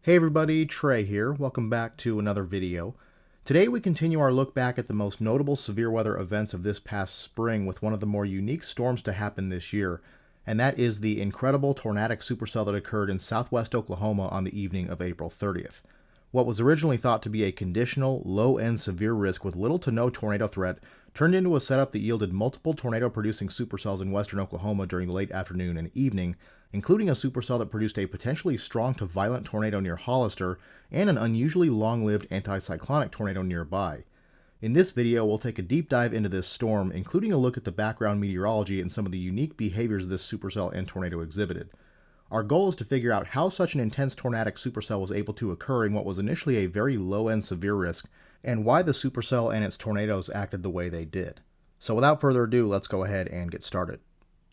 Hey everybody, Trey here. Welcome back to another video. Today we continue our look back at the most notable severe weather events of this past spring with one of the more unique storms to happen this year, and that is the incredible tornadic supercell that occurred in southwest Oklahoma on the evening of April 30th. What was originally thought to be a conditional, low-end severe risk with little to no tornado threat turned into a setup that yielded multiple tornado-producing supercells in western Oklahoma during the late afternoon and evening, including a supercell that produced a potentially strong to violent tornado near Hollister and an unusually long-lived anticyclonic tornado nearby. In this video, we'll take a deep dive into this storm, including a look at the background meteorology and some of the unique behaviors this supercell and tornado exhibited. Our goal is to figure out how such an intense tornadic supercell was able to occur in what was initially a very low-end severe risk, and why the supercell and its tornadoes acted the way they did. So without further ado, let's go ahead and get started.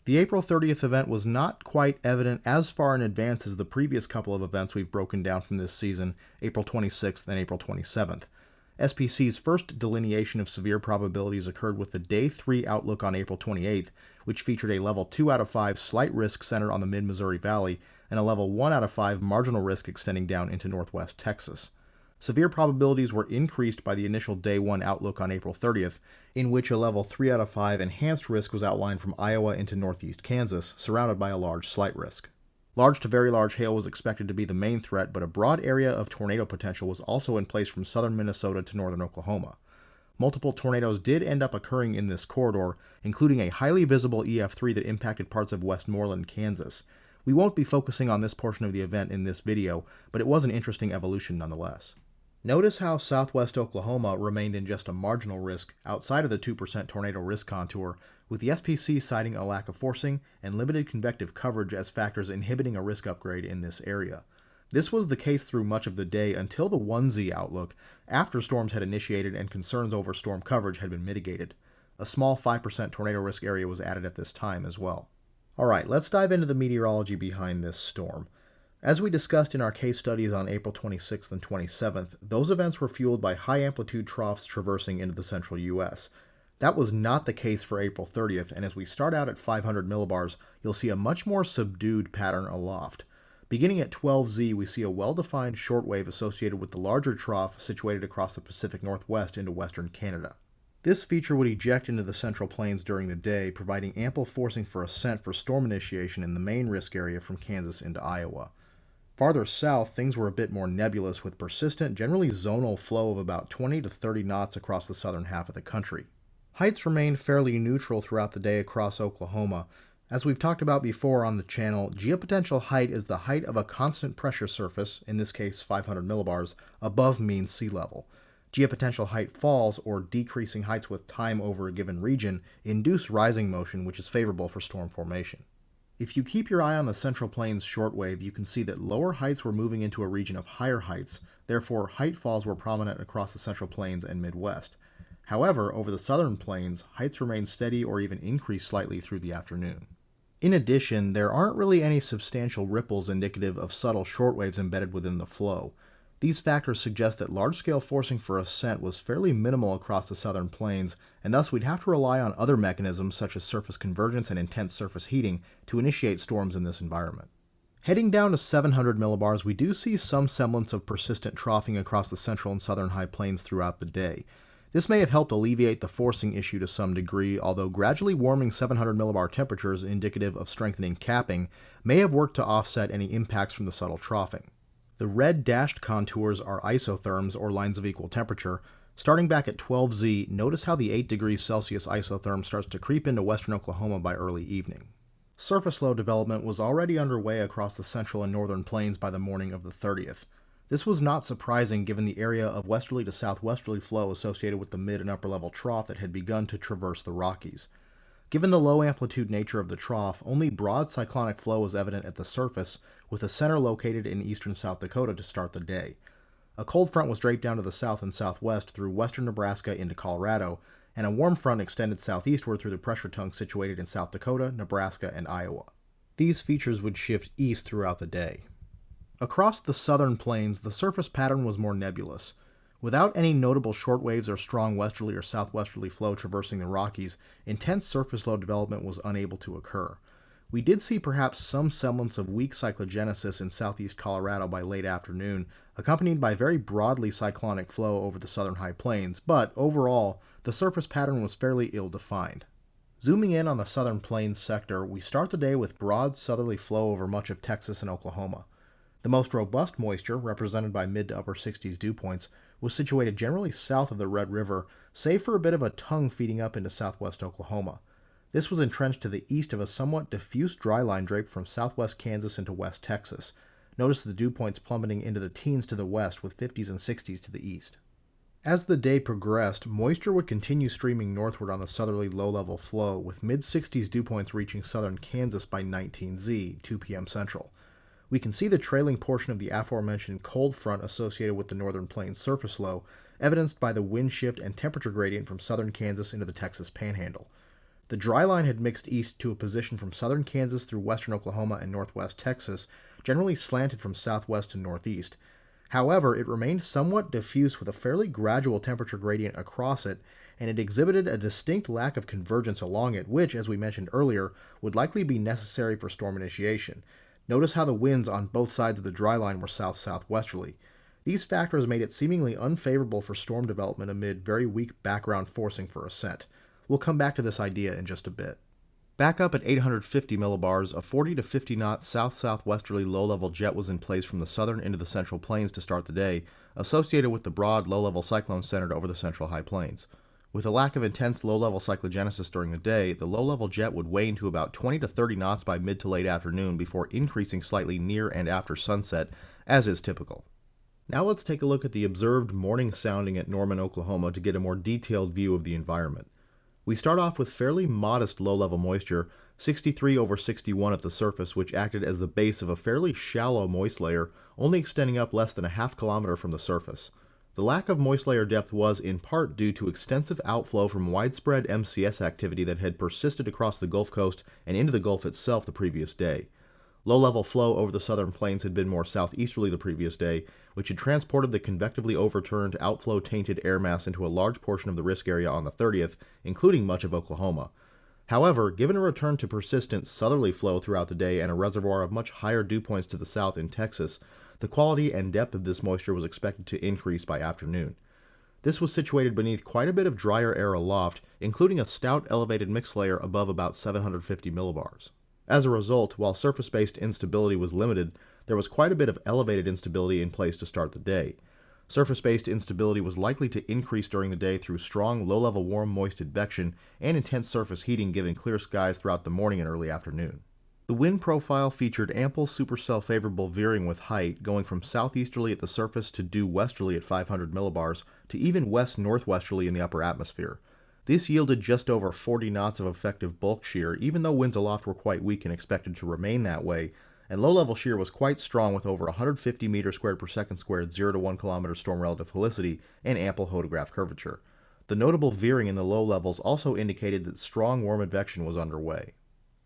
The April 30th event was not quite evident as far in advance as the previous couple of events we've broken down from this season, April 26th and April 27th. SPC's first delineation of severe probabilities occurred with the Day 3 outlook on April 28th, which featured a level 2 out of 5 slight risk centered on the mid-Missouri Valley and a level 1 out of 5 marginal risk extending down into northwest Texas. Severe probabilities were increased by the initial Day 1 outlook on April 30th, in which a level 3 out of 5 enhanced risk was outlined from Iowa into northeast Kansas, surrounded by a large slight risk. Large to very large hail was expected to be the main threat, but a broad area of tornado potential was also in place from southern Minnesota to northern Oklahoma. Multiple tornadoes did end up occurring in this corridor, including a highly visible EF3 that impacted parts of Westmoreland, Kansas. We won't be focusing on this portion of the event in this video, but it was an interesting evolution nonetheless. Notice how southwest Oklahoma remained in just a marginal risk outside of the 2% tornado risk contour, with the SPC citing a lack of forcing and limited convective coverage as factors inhibiting a risk upgrade in this area. This was the case through much of the day until the 1Z outlook, after storms had initiated and concerns over storm coverage had been mitigated. A small 5% tornado risk area was added at this time as well. Alright, let's dive into the meteorology behind this storm. As we discussed in our case studies on April 26th and 27th, those events were fueled by high-amplitude troughs traversing into the central U.S. That was not the case for April 30th, and as we start out at 500 millibars, you'll see a much more subdued pattern aloft. Beginning at 12Z, we see a well-defined shortwave associated with the larger trough situated across the Pacific Northwest into western Canada. This feature would eject into the central plains during the day, providing ample forcing for ascent for storm initiation in the main risk area from Kansas into Iowa. Farther south, things were a bit more nebulous with persistent, generally zonal flow of about 20 to 30 knots across the southern half of the country. Heights remained fairly neutral throughout the day across Oklahoma. As we've talked about before on the channel, geopotential height is the height of a constant pressure surface, in this case 500 millibars, above mean sea level. Geopotential height falls, or decreasing heights with time over a given region, induce rising motion, which is favorable for storm formation. If you keep your eye on the Central Plains shortwave, you can see that lower heights were moving into a region of higher heights, therefore height falls were prominent across the Central Plains and Midwest. However, over the Southern Plains, heights remained steady or even increased slightly through the afternoon. In addition, there aren't really any substantial ripples indicative of subtle shortwaves embedded within the flow. These factors suggest that large-scale forcing for ascent was fairly minimal across the Southern Plains, and thus we'd have to rely on other mechanisms such as surface convergence and intense surface heating to initiate storms in this environment. Heading down to 700 millibars, we do see some semblance of persistent troughing across the central and southern high plains throughout the day. This may have helped alleviate the forcing issue to some degree, although gradually warming 700 millibar temperatures indicative of strengthening capping may have worked to offset any impacts from the subtle troughing. The red dashed contours are isotherms, or lines of equal temperature. Starting back at 12Z, notice how the 8 degrees Celsius isotherm starts to creep into western Oklahoma by early evening. Surface low development was already underway across the central and northern plains by the morning of the 30th. This was not surprising given the area of westerly to southwesterly flow associated with the mid and upper level trough that had begun to traverse the Rockies. Given the low amplitude nature of the trough, only broad cyclonic flow was evident at the surface, with a center located in eastern South Dakota to start the day. A cold front was draped down to the south and southwest through western Nebraska into Colorado, and a warm front extended southeastward through the pressure tongue situated in South Dakota, Nebraska, and Iowa. These features would shift east throughout the day. Across the southern plains, the surface pattern was more nebulous. Without any notable shortwaves or strong westerly or southwesterly flow traversing the Rockies, intense surface low development was unable to occur. We did see perhaps some semblance of weak cyclogenesis in southeast Colorado by late afternoon, accompanied by very broadly cyclonic flow over the southern high plains, but overall, the surface pattern was fairly ill-defined. Zooming in on the southern plains sector, we start the day with broad southerly flow over much of Texas and Oklahoma. The most robust moisture, represented by mid to upper 60s dew points, was situated generally south of the Red River, save for a bit of a tongue feeding up into southwest Oklahoma. This was entrenched to the east of a somewhat diffuse dryline draped from southwest Kansas into west Texas. Notice the dew points plummeting into the teens to the west with 50s and 60s to the east. As the day progressed, moisture would continue streaming northward on the southerly low-level flow, with mid-60s dew points reaching southern Kansas by 19Z, 2 p.m. Central. We can see the trailing portion of the aforementioned cold front associated with the northern plains surface low, evidenced by the wind shift and temperature gradient from southern Kansas into the Texas Panhandle. The dry line had mixed east to a position from southern Kansas through western Oklahoma and northwest Texas, generally slanted from southwest to northeast. However, it remained somewhat diffuse with a fairly gradual temperature gradient across it, and it exhibited a distinct lack of convergence along it, which, as we mentioned earlier, would likely be necessary for storm initiation. Notice how the winds on both sides of the dry line were south-southwesterly. These factors made it seemingly unfavorable for storm development amid very weak background forcing for ascent. We'll come back to this idea in just a bit. Back up at 850 millibars, a 40 to 50 knot south-southwesterly low-level jet was in place from the southern into the central plains to start the day, associated with the broad low-level cyclone centered over the central high plains. With a lack of intense low-level cyclogenesis during the day, the low-level jet would wane to about 20 to 30 knots by mid to late afternoon before increasing slightly near and after sunset, as is typical. Now let's take a look at the observed morning sounding at Norman, Oklahoma to get a more detailed view of the environment. We start off with fairly modest low-level moisture, 63 over 61 at the surface, which acted as the base of a fairly shallow moist layer, only extending up less than a half kilometer from the surface. The lack of moist layer depth was, in part, due to extensive outflow from widespread MCS activity that had persisted across the Gulf Coast and into the Gulf itself the previous day. Low-level flow over the southern plains had been more southeasterly the previous day, which had transported the convectively overturned, outflow-tainted air mass into a large portion of the risk area on the 30th, including much of Oklahoma. However, given a return to persistent southerly flow throughout the day and a reservoir of much higher dew points to the south in Texas, the quality and depth of this moisture was expected to increase by afternoon. This was situated beneath quite a bit of drier air aloft, including a stout elevated mix layer above about 750 millibars. As a result, while surface-based instability was limited, there was quite a bit of elevated instability in place to start the day. Surface-based instability was likely to increase during the day through strong low-level warm moist advection and intense surface heating given clear skies throughout the morning and early afternoon. The wind profile featured ample supercell favorable veering with height, going from southeasterly at the surface to due westerly at 500 millibars to even west-northwesterly in the upper atmosphere. This yielded just over 40 knots of effective bulk shear, even though winds aloft were quite weak and expected to remain that way, and low-level shear was quite strong with over 150 meters squared per second squared 0 to 1 kilometer storm relative helicity and ample hodograph curvature. The notable veering in the low levels also indicated that strong warm advection was underway.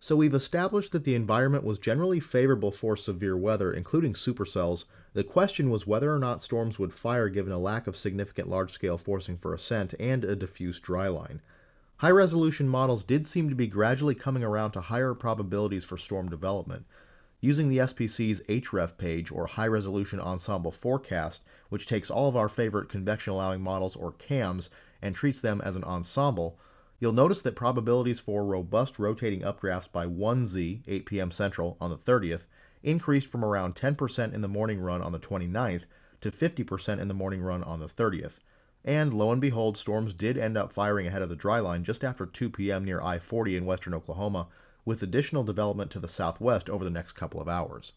So we've established that the environment was generally favorable for severe weather, including supercells. The question was whether or not storms would fire given a lack of significant large-scale forcing for ascent and a diffuse dryline. High-resolution models did seem to be gradually coming around to higher probabilities for storm development. Using the SPC's HREF page, or High Resolution Ensemble Forecast, which takes all of our favorite convection-allowing models, or CAMs, and treats them as an ensemble, you'll notice that probabilities for robust rotating updrafts by 1Z, 8 p.m. Central, on the 30th, increased from around 10% in the morning run on the 29th to 50% in the morning run on the 30th. And lo and behold, storms did end up firing ahead of the dryline just after 2 p.m. near I-40 in western Oklahoma, with additional development to the southwest over the next couple of hours.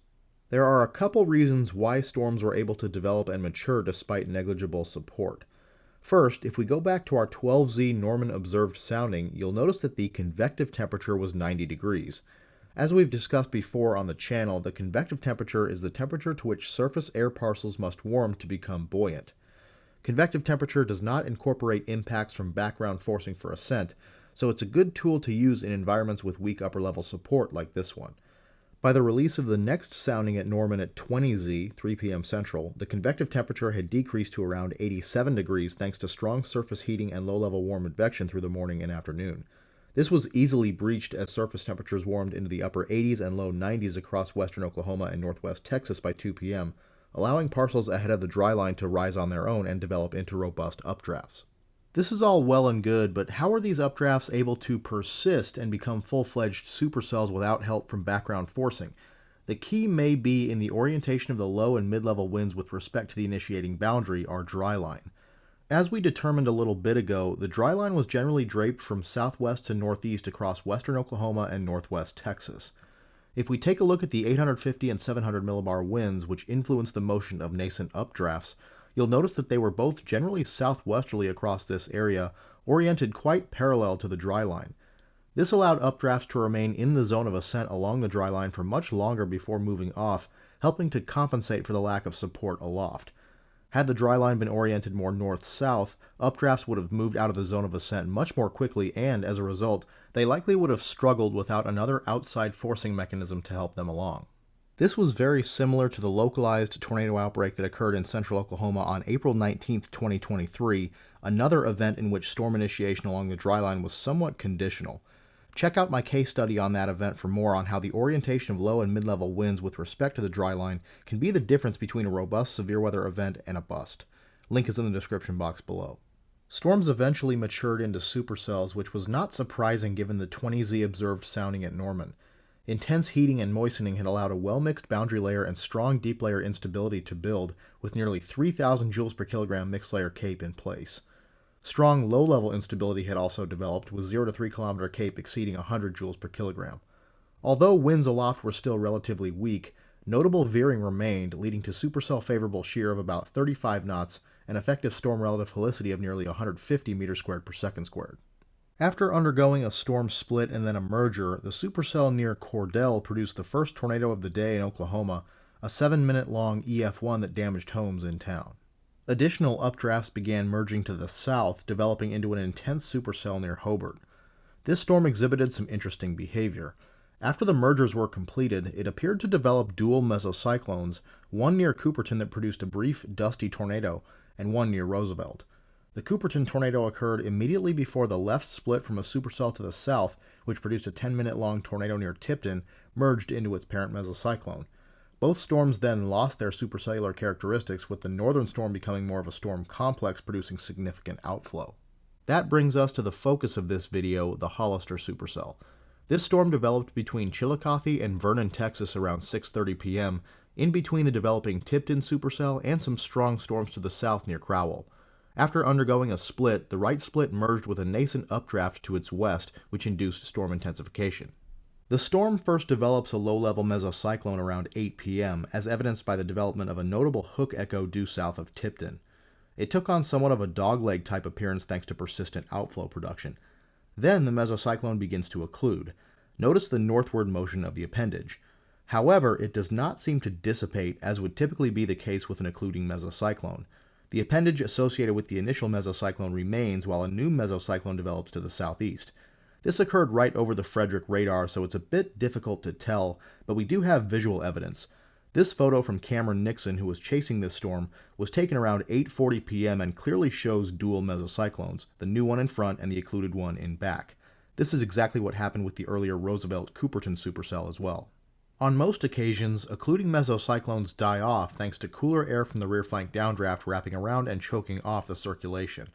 There are a couple reasons why storms were able to develop and mature despite negligible support. First, if we go back to our 12Z Norman observed sounding, you'll notice that the convective temperature was 90 degrees. As we've discussed before on the channel, the convective temperature is the temperature to which surface air parcels must warm to become buoyant. Convective temperature does not incorporate impacts from background forcing for ascent, so it's a good tool to use in environments with weak upper-level support like this one. By the release of the next sounding at Norman at 20Z, 3 p.m. Central, the convective temperature had decreased to around 87 degrees thanks to strong surface heating and low-level warm advection through the morning and afternoon. This was easily breached as surface temperatures warmed into the upper 80s and low 90s across western Oklahoma and northwest Texas by 2 p.m., allowing parcels ahead of the dryline to rise on their own and develop into robust updrafts. This is all well and good, but how are these updrafts able to persist and become full-fledged supercells without help from background forcing? The key may be in the orientation of the low and mid-level winds with respect to the initiating boundary, our dryline. As we determined a little bit ago, the dryline was generally draped from southwest to northeast across western Oklahoma and northwest Texas. If we take a look at the 850 and 700 millibar winds which influence the motion of nascent updrafts, you'll notice that they were both generally southwesterly across this area, oriented quite parallel to the dryline. This allowed updrafts to remain in the zone of ascent along the dryline for much longer before moving off, helping to compensate for the lack of support aloft. Had the dryline been oriented more north-south, updrafts would have moved out of the zone of ascent much more quickly and, as a result, they likely would have struggled without another outside forcing mechanism to help them along. This was very similar to the localized tornado outbreak that occurred in central Oklahoma on April 19, 2023, another event in which storm initiation along the dryline was somewhat conditional. Check out my case study on that event for more on how the orientation of low and mid-level winds with respect to the dryline can be the difference between a robust severe weather event and a bust. Link is in the description box below. Storms eventually matured into supercells, which was not surprising given the 20Z observed sounding at Norman. Intense heating and moistening had allowed a well-mixed boundary layer and strong deep layer instability to build, with nearly 3,000 joules per kilogram mixed layer CAPE in place. Strong low-level instability had also developed, with 0 to 3 kilometer CAPE exceeding 100 joules per kilogram. Although winds aloft were still relatively weak, notable veering remained, leading to supercell favorable shear of about 35 knots and effective storm relative helicity of nearly 150 meters squared per second squared. After undergoing a storm split and then a merger, the supercell near Cordell produced the first tornado of the day in Oklahoma, a 7-minute-long EF1 that damaged homes in town. Additional updrafts began merging to the south, developing into an intense supercell near Hobart. This storm exhibited some interesting behavior. After the mergers were completed, it appeared to develop dual mesocyclones, one near Cooperton that produced a brief, dusty tornado, and one near Roosevelt. The Cooperton tornado occurred immediately before the left split from a supercell to the south, which produced a 10-minute-long tornado near Tipton, merged into its parent mesocyclone. Both storms then lost their supercellular characteristics, with the northern storm becoming more of a storm complex, producing significant outflow. That brings us to the focus of this video, the Hollister supercell. This storm developed between Chillicothe and Vernon, Texas around 6:30 p.m., in between the developing Tipton supercell and some strong storms to the south near Crowell. After undergoing a split, the right split merged with a nascent updraft to its west, which induced storm intensification. The storm first develops a low-level mesocyclone around 8 p.m., as evidenced by the development of a notable hook echo due south of Tipton. It took on somewhat of a dogleg-type appearance thanks to persistent outflow production. Then the mesocyclone begins to occlude. Notice the northward motion of the appendage. However, it does not seem to dissipate, as would typically be the case with an occluding mesocyclone. The appendage associated with the initial mesocyclone remains, while a new mesocyclone develops to the southeast. This occurred right over the Frederick radar, so it's a bit difficult to tell, but we do have visual evidence. This photo from Cameron Nixon, who was chasing this storm, was taken around 8:40 p.m. and clearly shows dual mesocyclones, the new one in front and the occluded one in back. This is exactly what happened with the earlier Roosevelt-Cooperton supercell as well. On most occasions, occluding mesocyclones die off thanks to cooler air from the rear flank downdraft wrapping around and choking off the circulation.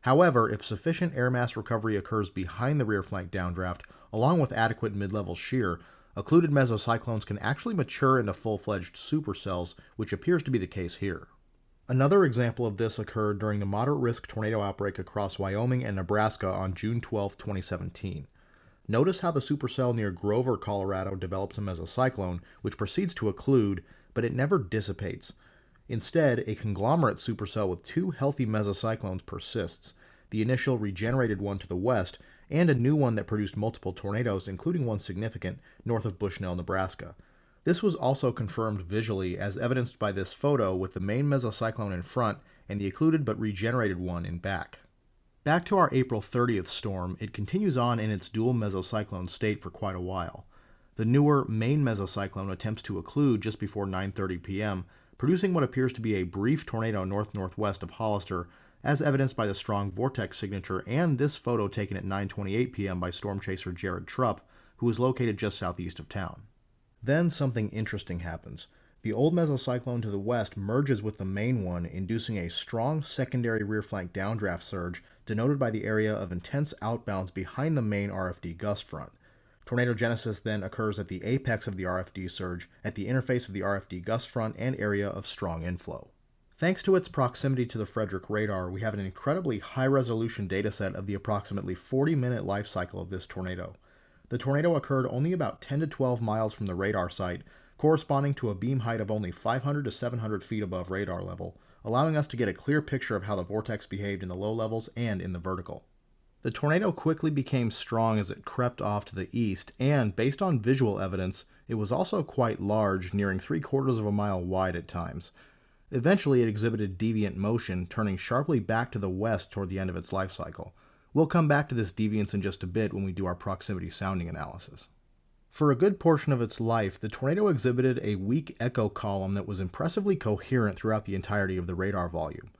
However, if sufficient air mass recovery occurs behind the rear flank downdraft, along with adequate mid-level shear, occluded mesocyclones can actually mature into full-fledged supercells, which appears to be the case here. Another example of this occurred during the moderate-risk tornado outbreak across Wyoming and Nebraska on June 12, 2017. Notice how the supercell near Grover, Colorado develops a mesocyclone, which proceeds to occlude, but it never dissipates. Instead, a conglomerate supercell with two healthy mesocyclones persists, the initial regenerated one to the west, and a new one that produced multiple tornadoes, including one significant, north of Bushnell, Nebraska. This was also confirmed visually, as evidenced by this photo with the main mesocyclone in front and the occluded but regenerated one in back. Back to our April 30th storm, it continues on in its dual mesocyclone state for quite a while. The newer main mesocyclone attempts to occlude just before 9:30 p.m., producing what appears to be a brief tornado north-northwest of Hollister, as evidenced by the strong vortex signature and this photo taken at 9:28 p.m. by storm chaser Jared Trupp, who is located just southeast of town. Then something interesting happens. The old mesocyclone to the west merges with the main one, inducing a strong secondary rear flank downdraft surge denoted by the area of intense outbounds behind the main RFD gust front. Tornadogenesis then occurs at the apex of the RFD surge, at the interface of the RFD gust front and area of strong inflow. Thanks to its proximity to the Frederick radar, we have an incredibly high-resolution dataset of the approximately 40-minute life cycle of this tornado. The tornado occurred only about 10 to 12 miles from the radar site, corresponding to a beam height of only 500 to 700 feet above radar level, allowing us to get a clear picture of how the vortex behaved in the low levels and in the vertical. The tornado quickly became strong as it crept off to the east, and, based on visual evidence, it was also quite large, nearing 3/4 of a mile wide at times. Eventually, it exhibited deviant motion, turning sharply back to the west toward the end of its life cycle. We'll come back to this deviance in just a bit when we do our proximity sounding analysis. For a good portion of its life, the tornado exhibited a weak echo column that was impressively coherent throughout the entirety of the radar volume.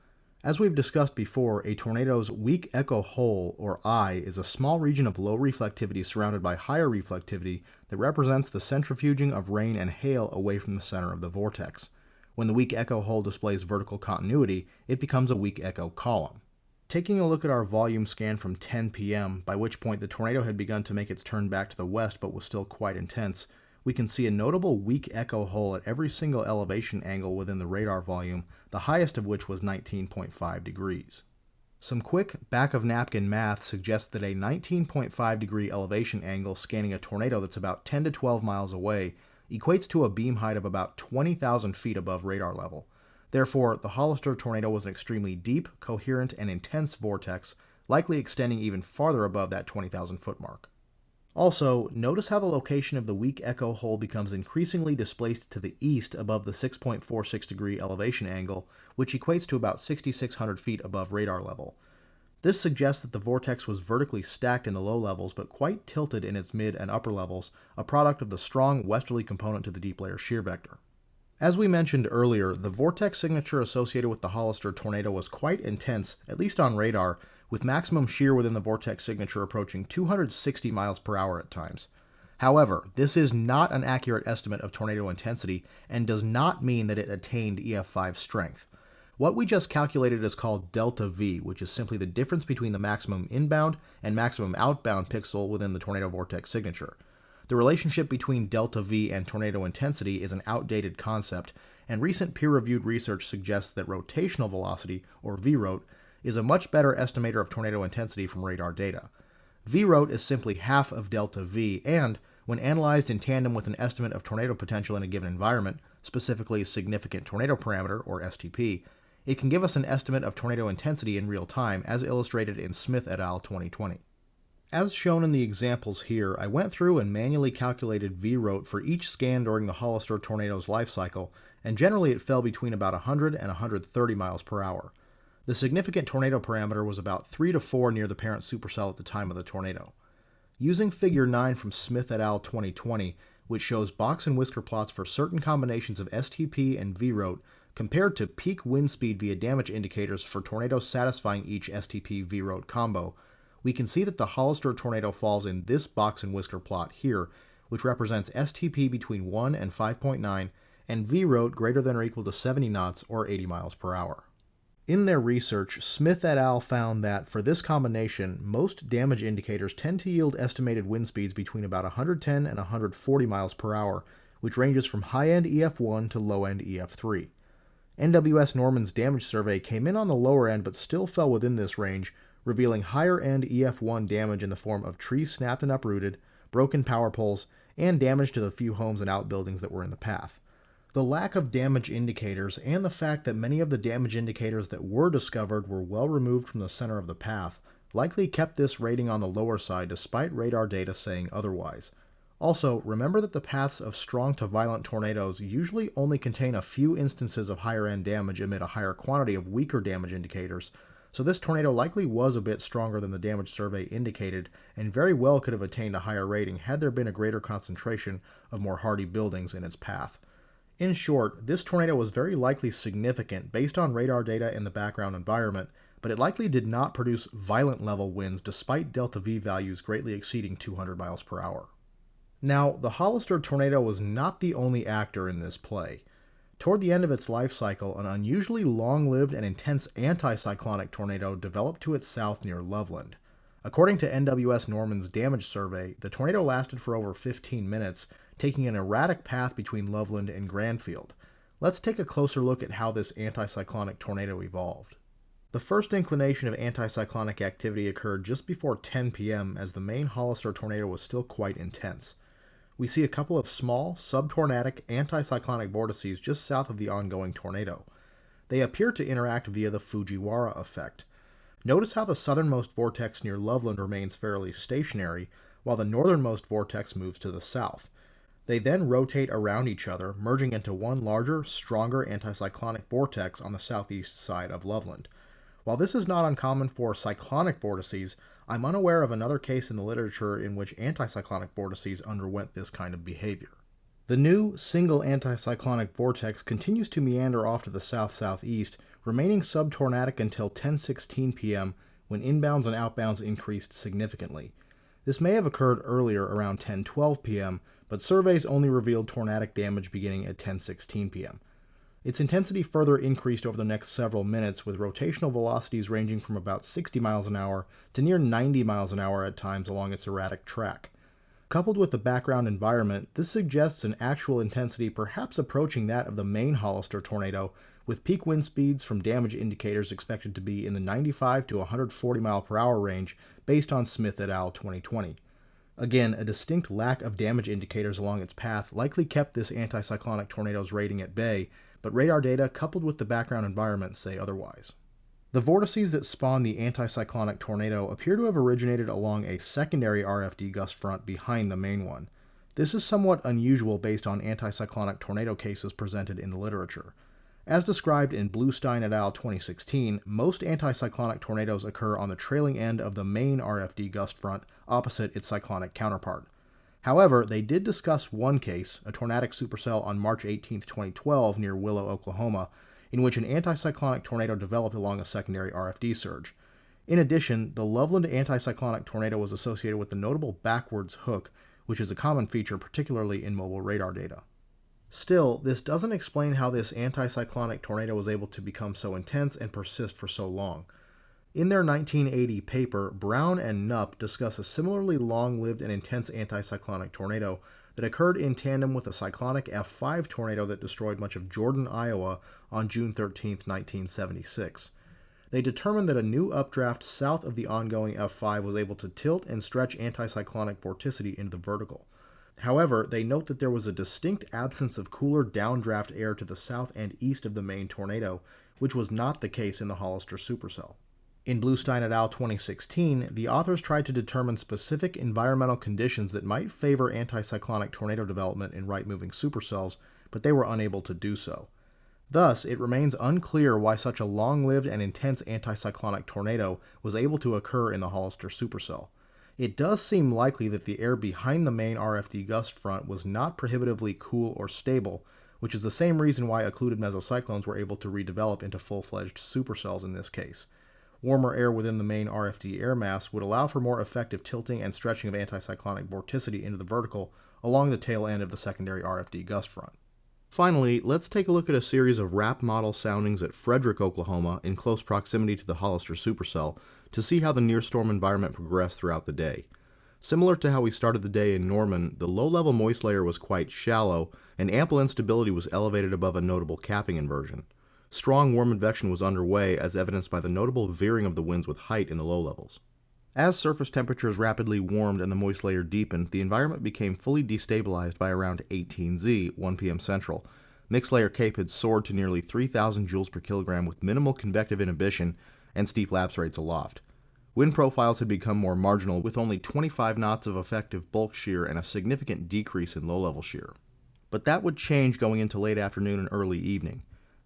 As we've discussed before, a tornado's weak echo hole, or eye, is a small region of low reflectivity surrounded by higher reflectivity that represents the centrifuging of rain and hail away from the center of the vortex. When the weak echo hole displays vertical continuity, it becomes a weak echo column. Taking a look at our volume scan from 10 p.m., by which point the tornado had begun to make its turn back to the west but was still quite intense, we can see a notable weak echo hole at every single elevation angle within the radar volume, the highest of which was 19.5 degrees. Some quick back-of-napkin math suggests that a 19.5 degree elevation angle scanning a tornado that's about 10 to 12 miles away equates to a beam height of about 20,000 feet above radar level. Therefore, the Hollister tornado was an extremely deep, coherent, and intense vortex, likely extending even farther above that 20,000 foot mark. Also, notice how the location of the weak echo hole becomes increasingly displaced to the east above the 6.46 degree elevation angle, which equates to about 6,600 feet above radar level. This suggests that the vortex was vertically stacked in the low levels but quite tilted in its mid and upper levels, a product of the strong westerly component to the deep layer shear vector. As we mentioned earlier, the vortex signature associated with the Hollister tornado was quite intense, at least on radar, with maximum shear within the vortex signature approaching 260 miles per hour at times. However, this is not an accurate estimate of tornado intensity and does not mean that it attained EF5 strength. What we just calculated is called delta V, which is simply the difference between the maximum inbound and maximum outbound pixel within the tornado vortex signature. The relationship between delta V and tornado intensity is an outdated concept, and recent peer-reviewed research suggests that rotational velocity, or VROT, is a much better estimator of tornado intensity from radar data. VROT is simply half of delta V, and, when analyzed in tandem with an estimate of tornado potential in a given environment, specifically significant tornado parameter, or STP, it can give us an estimate of tornado intensity in real time, as illustrated in Smith et al. 2020. As shown in the examples here, I went through and manually calculated VROT for each scan during the Hollister tornado's life cycle, and generally it fell between about 100 and 130 miles per hour. The significant tornado parameter was about 3 to 4 near the parent supercell at the time of the tornado. Using Figure 9 from Smith et al. 2020, which shows box and whisker plots for certain combinations of STP and VROT compared to peak wind speed via damage indicators for tornadoes satisfying each STP-VROT combo, we can see that the Hollister tornado falls in this box and whisker plot here, which represents STP between 1 and 5.9 and VROT greater than or equal to 70 knots or 80 miles per hour. In their research, Smith et al. Found that, for this combination, most damage indicators tend to yield estimated wind speeds between about 110 and 140 miles per hour, which ranges from high-end EF1 to low-end EF3. NWS Norman's damage survey came in on the lower end but still fell within this range, revealing higher-end EF1 damage in the form of trees snapped and uprooted, broken power poles, and damage to the few homes and outbuildings that were in the path. The lack of damage indicators and the fact that many of the damage indicators that were discovered were well removed from the center of the path likely kept this rating on the lower side despite radar data saying otherwise. Also, remember that the paths of strong to violent tornadoes usually only contain a few instances of higher-end damage amid a higher quantity of weaker damage indicators, so this tornado likely was a bit stronger than the damage survey indicated and very well could have attained a higher rating had there been a greater concentration of more hardy buildings in its path. In short, this tornado was very likely significant based on radar data and the background environment, but it likely did not produce violent level winds despite delta V values greatly exceeding 200 miles per hour. Now, the Hollister tornado was not the only actor in this play. Toward the end of its life cycle, an unusually long-lived and intense anticyclonic tornado developed to its south near Loveland. According to NWS Norman's damage survey, the tornado lasted for over 15 minutes, taking an erratic path between Loveland and Granfield. Let's take a closer look at how this anticyclonic tornado evolved. The first inclination of anticyclonic activity occurred just before 10 p.m. as the main Hollister tornado was still quite intense. We see a couple of small, subtornadic anticyclonic vortices just south of the ongoing tornado. They appear to interact via the Fujiwara effect. Notice how the southernmost vortex near Loveland remains fairly stationary, while the northernmost vortex moves to the south. They then rotate around each other, merging into one larger, stronger anticyclonic vortex on the southeast side of Loveland. While this is not uncommon for cyclonic vortices, I'm unaware of another case in the literature in which anticyclonic vortices underwent this kind of behavior. The new, single anticyclonic vortex continues to meander off to the south-southeast, remaining subtornadic until 10:16 p.m. when inbounds and outbounds increased significantly. This may have occurred earlier around 10:12 p.m., but surveys only revealed tornadic damage beginning at 10:16 p.m. Its intensity further increased over the next several minutes, with rotational velocities ranging from about 60 miles an hour to near 90 miles an hour at times along its erratic track. Coupled with the background environment, this suggests an actual intensity perhaps approaching that of the main Hollister tornado, with peak wind speeds from damage indicators expected to be in the 95 to 140 mile per hour range based on Smith et al. 2020. Again, a distinct lack of damage indicators along its path likely kept this anticyclonic tornado's rating at bay, but radar data coupled with the background environment say otherwise. The vortices that spawned the anticyclonic tornado appear to have originated along a secondary RFD gust front behind the main one. This is somewhat unusual based on anticyclonic tornado cases presented in the literature. As described in Bluestein et al. 2016, most anticyclonic tornadoes occur on the trailing end of the main RFD gust front opposite its cyclonic counterpart. However, they did discuss one case, a Tornadic Supercell on March 18, 2012 near Willow, Oklahoma, in which an anticyclonic tornado developed along a secondary RFD surge. In addition, the Loveland anticyclonic tornado was associated with the notable backwards hook, which is a common feature particularly in mobile radar data. Still, this doesn't explain how this anticyclonic tornado was able to become so intense and persist for so long. In their 1980 paper, Brown and Knupp discuss a similarly long-lived and intense anticyclonic tornado that occurred in tandem with a cyclonic F5 tornado that destroyed much of Jordan, Iowa on June 13, 1976. They determined that a new updraft south of the ongoing F5 was able to tilt and stretch anticyclonic vorticity into the vertical. However, they note that there was a distinct absence of cooler downdraft air to the south and east of the main tornado, which was not the case in the Hollister supercell. In Bluestein et al. 2016, the authors tried to determine specific environmental conditions that might favor anticyclonic tornado development in right-moving supercells, but they were unable to do so. Thus, it remains unclear why such a long-lived and intense anticyclonic tornado was able to occur in the Hollister supercell. It does seem likely that the air behind the main RFD gust front was not prohibitively cool or stable, which is the same reason why occluded mesocyclones were able to redevelop into full-fledged supercells in this case. Warmer air within the main RFD air mass would allow for more effective tilting and stretching of anticyclonic vorticity into the vertical along the tail end of the secondary RFD gust front. Finally, let's take a look at a series of RAP model soundings at Frederick, Oklahoma, in close proximity to the Hollister supercell, to see how the near-storm environment progressed throughout the day. Similar to how we started the day in Norman, the low-level moist layer was quite shallow, and ample instability was elevated above a notable capping inversion. Strong warm advection was underway, as evidenced by the notable veering of the winds with height in the low levels. As surface temperatures rapidly warmed and the moist layer deepened, the environment became fully destabilized by around 18Z, 1 p.m. Central. Mixed layer CAPE had soared to nearly 3,000 joules per kilogram with minimal convective inhibition and steep lapse rates aloft. Wind profiles had become more marginal, with only 25 knots of effective bulk shear and a significant decrease in low-level shear. But that would change going into late afternoon and early evening.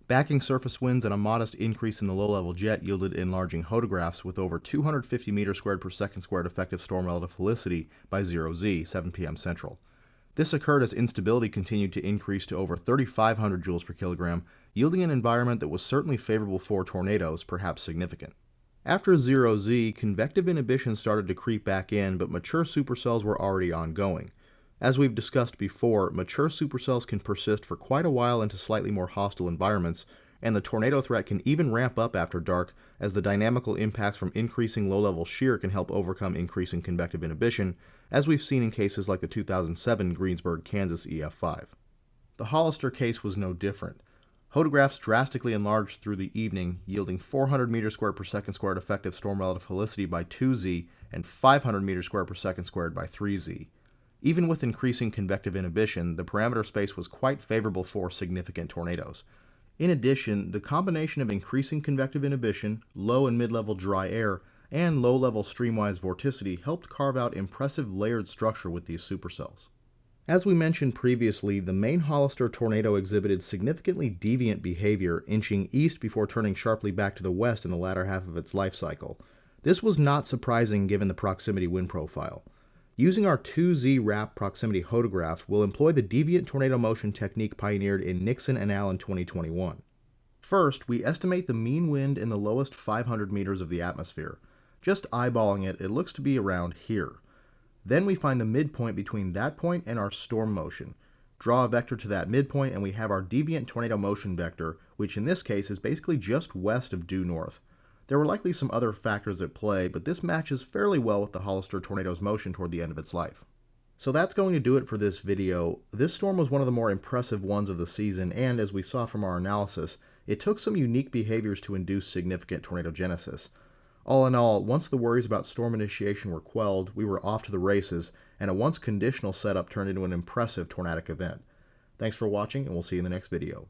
Backing surface winds and a modest increase in the low-level jet yielded enlarging hodographs with over 250 meters squared per second squared effective storm relative helicity by 0Z, 7 p.m. Central. This occurred as instability continued to increase to over 3,500 joules per kilogram, yielding an environment that was certainly favorable for tornadoes, perhaps significant. After 0Z, convective inhibition started to creep back in, but mature supercells were already ongoing. As we've discussed before, mature supercells can persist for quite a while into slightly more hostile environments, and the tornado threat can even ramp up after dark, as the dynamical impacts from increasing low-level shear can help overcome increasing convective inhibition, as we've seen in cases like the 2007 Greensburg, Kansas EF5. The Hollister case was no different. Hodographs drastically enlarged through the evening, yielding 400 meters squared per second squared effective storm relative helicity by 2Z and 500 meters squared per second squared by 3Z. Even with increasing convective inhibition, the parameter space was quite favorable for significant tornadoes. In addition, the combination of increasing convective inhibition, low and mid-level dry air, and low-level streamwise vorticity helped carve out impressive layered structure with these supercells. As we mentioned previously, the main Hollister tornado exhibited significantly deviant behavior, inching east before turning sharply back to the west in the latter half of its life cycle. This was not surprising given the proximity wind profile. Using our 2Z wrap proximity hodograph, we'll employ the deviant tornado motion technique pioneered in Nixon and Allen 2021. First, we estimate the mean wind in the lowest 500 meters of the atmosphere. Just eyeballing it, it looks to be around here. Then we find the midpoint between that point and our storm motion. Draw a vector to that midpoint and we have our deviant tornado motion vector, which in this case is basically just west of due north. There were likely some other factors at play, but this matches fairly well with the Hollister tornado's motion toward the end of its life. So that's going to do it for this video. This storm was one of the more impressive ones of the season, and as we saw from our analysis, it took some unique behaviors to induce significant tornadogenesis. All in all, once the worries about storm initiation were quelled, we were off to the races, and a once conditional setup turned into an impressive tornadic event. Thanks for watching, and we'll see you in the next video.